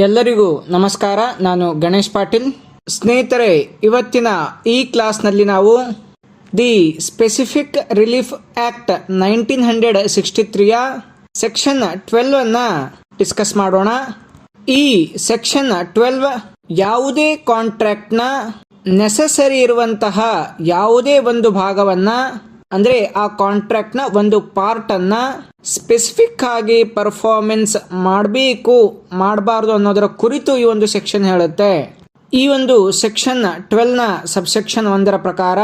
ಎಲ್ಲರಿಗೂ ನಮಸ್ಕಾರ. ನಾನು ಗಣೇಶ್ ಪಾಟೀಲ್. ಸ್ನೇಹಿತರೆ, ಇವತ್ತಿನ ಈ ಕ್ಲಾಸ್ನಲ್ಲಿ ನಾವು ದಿ ಸ್ಪೆಸಿಫಿಕ್ ರಿಲೀಫ್ ಆಕ್ಟ್ 1963ಯ ಸೆಕ್ಷನ್ 12 ಅನ್ನ ಡಿಸ್ಕಸ್ ಮಾಡೋಣ. ಈ ಸೆಕ್ಷನ್ 12 ಯಾವುದೇ ಕಾಂಟ್ರಾಕ್ಟ್ನ ನೆಸೆಸರಿ ಇರುವಂತಹ ಯಾವುದೇ ಒಂದು ಭಾಗವನ್ನ, ಅಂದ್ರೆ ಆ ಕಾಂಟ್ರಾಕ್ಟ್ ನ ಒಂದು ಪಾರ್ಟ್ ಅನ್ನ ಸ್ಪೆಸಿಫಿಕ್ ಆಗಿ ಪರ್ಫಾರ್ಮೆನ್ಸ್ ಮಾಡಬೇಕು ಮಾಡಬಾರ್ದು ಅನ್ನೋದರ ಕುರಿತು ಈ ಒಂದು ಸೆಕ್ಷನ್ ಹೇಳುತ್ತೆ. ಈ ಒಂದು ಸೆಕ್ಷನ್ 12 ನ ಸಬ್ಸೆಕ್ಷನ್ 1ರ ಪ್ರಕಾರ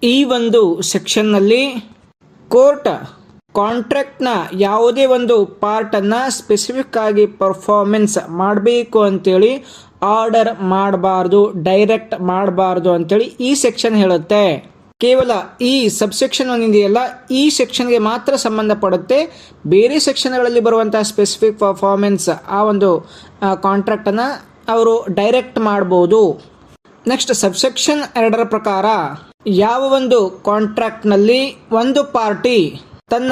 ಈ ಒಂದು ಸೆಕ್ಷನ್ ನಲ್ಲಿ ಕೋರ್ಟ್ ಕಾಂಟ್ರಾಕ್ಟ್ ನ ಯಾವುದೇ ಒಂದು ಪಾರ್ಟ್ ಅನ್ನ ಸ್ಪೆಸಿಫಿಕ್ ಆಗಿ ಪರ್ಫಾರ್ಮೆನ್ಸ್ ಮಾಡಬೇಕು ಅಂತೇಳಿ ಆರ್ಡರ್ ಮಾಡಬಾರ್ದು, ಡೈರೆಕ್ಟ್ ಮಾಡಬಾರ್ದು ಅಂತೇಳಿ ಈ ಸೆಕ್ಷನ್ ಹೇಳುತ್ತೆ. ಕೇವಲ ಈ ಸಬ್ಸೆಕ್ಷನ್ ಇದೆಯಲ್ಲ, ಈ ಸೆಕ್ಷನ್ಗೆ ಮಾತ್ರ ಸಂಬಂಧಪಡುತ್ತೆ. ಬೇರೆ ಸೆಕ್ಷನ್ಗಳಲ್ಲಿ ಬರುವಂತಹ ಸ್ಪೆಸಿಫಿಕ್ ಪರ್ಫಾರ್ಮೆನ್ಸ್ ಆ ಒಂದು ಕಾಂಟ್ರಾಕ್ಟನ್ನು ಅವರು ಡೈರೆಕ್ಟ್ ಮಾಡ್ಬೋದು. ನೆಕ್ಸ್ಟ್ ಸಬ್ಸೆಕ್ಷನ್ 2ರ ಪ್ರಕಾರ ಯಾವ ಒಂದು ಕಾಂಟ್ರಾಕ್ಟ್ನಲ್ಲಿ ಒಂದು ಪಾರ್ಟಿ ತನ್ನ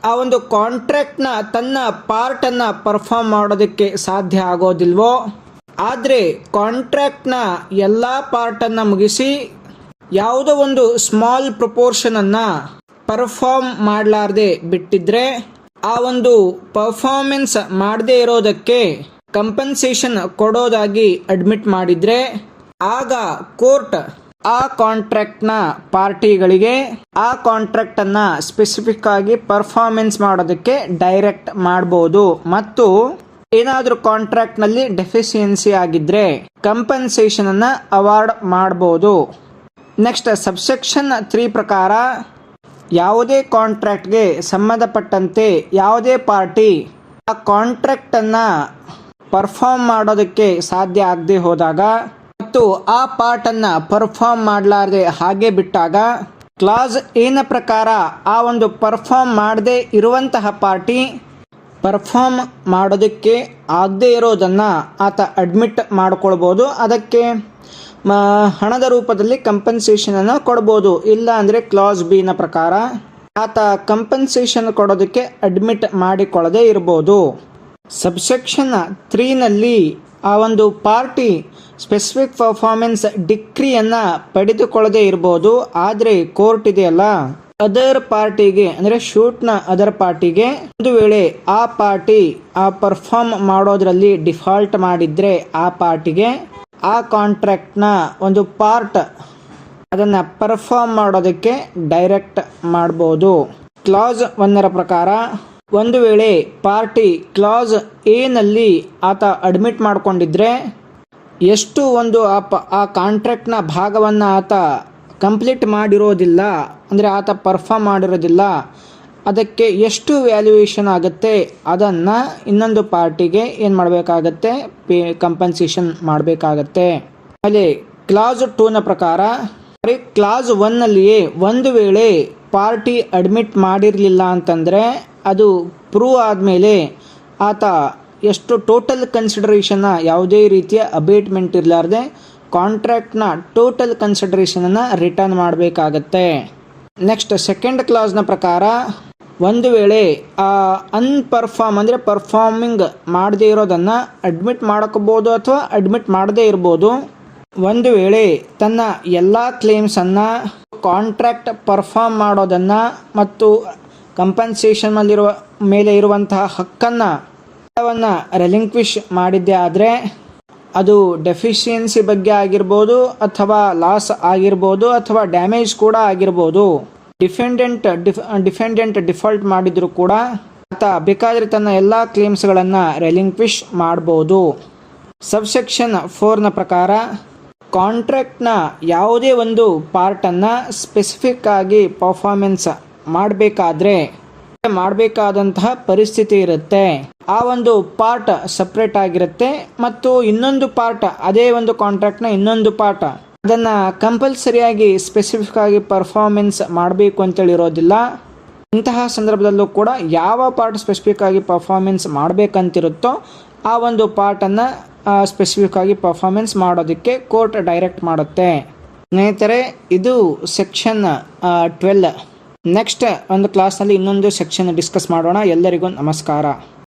ಆ ಒಂದು ಕಾಂಟ್ರಾಕ್ಟ್ನ ತನ್ನ ಪಾರ್ಟನ್ನು ಪರ್ಫಾರ್ಮ್ ಮಾಡೋದಕ್ಕೆ ಸಾಧ್ಯ ಆಗೋದಿಲ್ವೋ, ಆದರೆ ಕಾಂಟ್ರಾಕ್ಟ್ನ ಎಲ್ಲ ಪಾರ್ಟನ್ನು ಮುಗಿಸಿ ಯಾವುದೋ ಒಂದು ಸ್ಮಾಲ್ ಪ್ರಪೋರ್ಷನ್ ಅನ್ನ ಪರ್ಫಾರ್ಮ್ ಮಾಡಲಾರ್ದೆ ಬಿಟ್ಟಿದ್ರೆ, ಆ ಒಂದು ಪರ್ಫಾರ್ಮೆನ್ಸ್ ಮಾಡದೇ ಇರೋದಕ್ಕೆ ಕಂಪನ್ಸೇಷನ್ ಕೊಡೋದಾಗಿ ಅಡ್ಮಿಟ್ ಮಾಡಿದ್ರೆ, ಆಗ ಕೋರ್ಟ್ ಆ ಕಾಂಟ್ರಾಕ್ಟ್ನ ಪಾರ್ಟಿಗಳಿಗೆ ಆ ಕಾಂಟ್ರಾಕ್ಟ್ ಅನ್ನ ಸ್ಪೆಸಿಫಿಕ್ ಆಗಿ ಪರ್ಫಾರ್ಮೆನ್ಸ್ ಮಾಡೋದಕ್ಕೆ ಡೈರೆಕ್ಟ್ ಮಾಡಬಹುದು. ಮತ್ತು ಏನಾದರೂ ಕಾಂಟ್ರಾಕ್ಟ್ ನಲ್ಲಿ ಡೆಫಿಷಿಯನ್ಸಿ ಆಗಿದ್ರೆ ಕಂಪನ್ಸೇಷನ್ ಅನ್ನ ಅವಾರ್ಡ್ ಮಾಡಬಹುದು. ನೆಕ್ಸ್ಟ್ ಸಬ್ಸೆಕ್ಷನ್ 3 ಪ್ರಕಾರ ಯಾವುದೇ ಕಾಂಟ್ರಾಕ್ಟ್ಗೆ ಸಂಬಂಧಪಟ್ಟಂತೆ ಯಾವುದೇ ಪಾರ್ಟಿ ಆ ಕಾಂಟ್ರಾಕ್ಟ್ ಅನ್ನ ಪರ್ಫಾರ್ಮ್ ಮಾಡೋದಕ್ಕೆ ಸಾಧ್ಯ ಆಗದೆ ಹೋದಾಗ ಮತ್ತು ಆ ಪಾರ್ಟ್ ಅನ್ನ ಪರ್ಫಾರ್ಮ್ ಮಾಡಲಾರದೆ ಹಾಗೆ ಬಿಟ್ಟಾಗ, ಕ್ಲಾಸ್ ಏನ ಪ್ರಕಾರ ಆ ಒಂದು ಪರ್ಫಾರ್ಮ್ ಮಾಡದೆ ಇರುವಂತಹ ಪಾರ್ಟಿ ಪರ್ಫಾರ್ಮ್ ಮಾಡೋದಕ್ಕೆ ಆಗದೆ ಇರೋದನ್ನ ಆತ ಅಡ್ಮಿಟ್ ಮಾಡ್ಕೊಳ್ಬೋದು. ಅದಕ್ಕೆ ಹಣದ ರೂಪದಲ್ಲಿ ಕಂಪನ್ಸೇಷನ್ ಅನ್ನು ಕೊಡ್ಬೋದು. ಇಲ್ಲ ಅಂದ್ರೆ ಕ್ಲಾಸ್ ಬಿ ನ ಪ್ರಕಾರ ಆತ ಕಂಪನ್ಸೇಷನ್ ಕೊಡೋದಕ್ಕೆ ಅಡ್ಮಿಟ್ ಮಾಡಿಕೊಳ್ಳದೆ ಇರಬಹುದು. ಸಬ್ಸೆಕ್ಷನ್ 3 ನಲ್ಲಿ ಆ ಒಂದು ಪಾರ್ಟಿ ಸ್ಪೆಸಿಫಿಕ್ ಪರ್ಫಾರ್ಮೆನ್ಸ್ ಡಿಕ್ರಿಯನ್ನ ಪಡೆದುಕೊಳ್ಳದೆ ಇರಬಹುದು. ಆದ್ರೆ ಕೋರ್ಟ್ ಇದೆಯಲ್ಲ, ಅದರ್ ಪಾರ್ಟಿಗೆ ಅಂದ್ರೆ ಶೂಟ್ನ ಅದರ್ ಪಾರ್ಟಿಗೆ ಒಂದು ವೇಳೆ ಆ ಪಾರ್ಟಿ ಆ ಪರ್ಫಾರ್ಮ್ ಮಾಡೋದ್ರಲ್ಲಿ ಡಿಫಾಲ್ಟ್ ಮಾಡಿದ್ರೆ ಆ ಪಾರ್ಟಿಗೆ ಆ ಕಾಂಟ್ರಾಕ್ಟ್ನ ಒಂದು ಪಾರ್ಟ್ ಅದನ್ನು ಪರ್ಫಾರ್ಮ್ ಮಾಡೋದಕ್ಕೆ ಡೈರೆಕ್ಟ್ ಮಾಡ್ಬೋದು. ಕ್ಲಾಸ್ 1ರ ಪ್ರಕಾರ ಒಂದು ವೇಳೆ ಪಾರ್ಟಿ ಕ್ಲಾಸ್ ಎ ನಲ್ಲಿ ಆತ ಅಡ್ಮಿಟ್ ಮಾಡ್ಕೊಂಡಿದ್ರೆ, ಎಷ್ಟು ಒಂದು ಆ ಕಾಂಟ್ರಾಕ್ಟ್ನ ಭಾಗವನ್ನು ಆತ ಕಂಪ್ಲೀಟ್ ಮಾಡಿರೋದಿಲ್ಲ, ಅಂದರೆ ಆತ ಪರ್ಫಾರ್ಮ್ ಮಾಡಿರೋದಿಲ್ಲ, ಅದಕ್ಕೆ ಎಷ್ಟು ವ್ಯಾಲ್ಯೂಯೇಷನ್ ಆಗುತ್ತೆ ಅದನ್ನು ಇನ್ನೊಂದು ಪಾರ್ಟಿಗೆ ಏನು ಮಾಡಬೇಕಾಗತ್ತೆ, ಕಂಪನ್ಸೇಷನ್ ಮಾಡಬೇಕಾಗತ್ತೆ. ಆಮೇಲೆ ಕ್ಲಾಸ್ 2ನ ಪ್ರಕಾರ ಕ್ಲಾಸ್ 1ನಲ್ಲಿಯೇ ಒಂದು ವೇಳೆ ಪಾರ್ಟಿ ಅಡ್ಮಿಟ್ ಮಾಡಿರಲಿಲ್ಲ ಅಂತಂದರೆ, ಅದು ಪ್ರೂವ್ ಆದಮೇಲೆ ಆತ ಎಷ್ಟು ಟೋಟಲ್ ಕನ್ಸಿಡರೇಷನ್ನ ಯಾವುದೇ ರೀತಿಯ ಅಬೇಟ್ಮೆಂಟ್ ಇರಲಾರ್ದೆ ಕಾಂಟ್ರಾಕ್ಟ್ನ ಟೋಟಲ್ ಕನ್ಸಿಡರೇಷನನ್ನು ರಿಟರ್ನ್ ಮಾಡಬೇಕಾಗತ್ತೆ. ನೆಕ್ಸ್ಟ್ ಸೆಕೆಂಡ್ ಕ್ಲಾಸ್ನ ಪ್ರಕಾರ ಒಂದು ವೇಳೆ ಅನ್ಪರ್ಫಾರ್ಮ್ ಅಂದರೆ ಪರ್ಫಾರ್ಮಿಂಗ್ ಮಾಡದೇ ಇರೋದನ್ನು ಅಡ್ಮಿಟ್ ಮಾಡ್ಕೋಬೋದು ಅಥವಾ ಅಡ್ಮಿಟ್ ಮಾಡದೇ ಇರ್ಬೋದು. ಒಂದು ವೇಳೆ ತನ್ನ ಎಲ್ಲ ಕ್ಲೇಮ್ಸನ್ನು ಕಾಂಟ್ರಾಕ್ಟ್ ಪರ್ಫಾರ್ಮ್ ಮಾಡೋದನ್ನು ಮತ್ತು ಕಂಪನ್ಸೇಷನ್ ಮೇಲೆ ಇರುವಂತಹ ಹಕ್ಕನ್ನು ರೆಲಿಂಕ್ವಿಶ್ ಮಾಡಿದ್ದೇ ಆದರೆ, ಅದು ಡೆಫಿಷಿಯನ್ಸಿ ಬಗ್ಗೆ ಆಗಿರ್ಬೋದು ಅಥವಾ ಲಾಸ್ ಆಗಿರ್ಬೋದು ಅಥವಾ ಡ್ಯಾಮೇಜ್ ಕೂಡ ಆಗಿರ್ಬೋದು. ಡಿಫೆಂಡೆಂಟ್ ಡಿಫಾಲ್ಟ್ ಮಾಡಿದ್ರು ಕೂಡ ಆತ ಬೇಕಾದರೆ ತನ್ನ ಎಲ್ಲ ಕ್ಲೇಮ್ಸ್ಗಳನ್ನು ರೆಲಿಂಕ್ವಿಶ್ ಮಾಡ್ಬೋದು. ಸಬ್ಸೆಕ್ಷನ್ 4ನ ಪ್ರಕಾರ ಕಾಂಟ್ರಾಕ್ಟ್ನ ಯಾವುದೇ ಒಂದು ಪಾರ್ಟನ್ನು ಸ್ಪೆಸಿಫಿಕ್ ಆಗಿ ಪರ್ಫಾರ್ಮೆನ್ಸ್ ಮಾಡಬೇಕಾದಂತಹ ಪರಿಸ್ಥಿತಿ ಇರುತ್ತೆ. ಆ ಒಂದು ಪಾರ್ಟ್ ಸಪ್ರೇಟ್ ಆಗಿರುತ್ತೆ ಮತ್ತು ಇನ್ನೊಂದು ಪಾರ್ಟ್, ಅದೇ ಒಂದು ಕಾಂಟ್ರಾಕ್ಟ್ನ ಇನ್ನೊಂದು ಪಾರ್ಟ್ ಅದನ್ನು ಕಂಪಲ್ಸರಿಯಾಗಿ ಸ್ಪೆಸಿಫಿಕ್ ಆಗಿ ಪರ್ಫಾರ್ಮೆನ್ಸ್ ಮಾಡಬೇಕು ಅಂತೇಳಿ ಇರೋದಿಲ್ಲ. ಇಂತಹ ಸಂದರ್ಭದಲ್ಲೂ ಕೂಡ ಯಾವ ಪಾರ್ಟ್ ಸ್ಪೆಸಿಫಿಕ್ ಆಗಿ ಪರ್ಫಾರ್ಮೆನ್ಸ್ ಮಾಡಬೇಕಂತಿರುತ್ತೋ ಆ ಒಂದು ಪಾರ್ಟನ್ನು ಸ್ಪೆಸಿಫಿಕ್ ಆಗಿ ಪರ್ಫಾರ್ಮೆನ್ಸ್ ಮಾಡೋದಕ್ಕೆ ಕೋರ್ಟ್ ಡೈರೆಕ್ಟ್ ಮಾಡುತ್ತೆ. ಸ್ನೇಹಿತರೆ, ಇದು ಸೆಕ್ಷನ್ 12. ನೆಕ್ಸ್ಟ್ ಒಂದು ಕ್ಲಾಸ್ನಲ್ಲಿ ಇನ್ನೊಂದು ಸೆಕ್ಷನ್ ಡಿಸ್ಕಸ್ ಮಾಡೋಣ. ಎಲ್ಲರಿಗೂ ನಮಸ್ಕಾರ.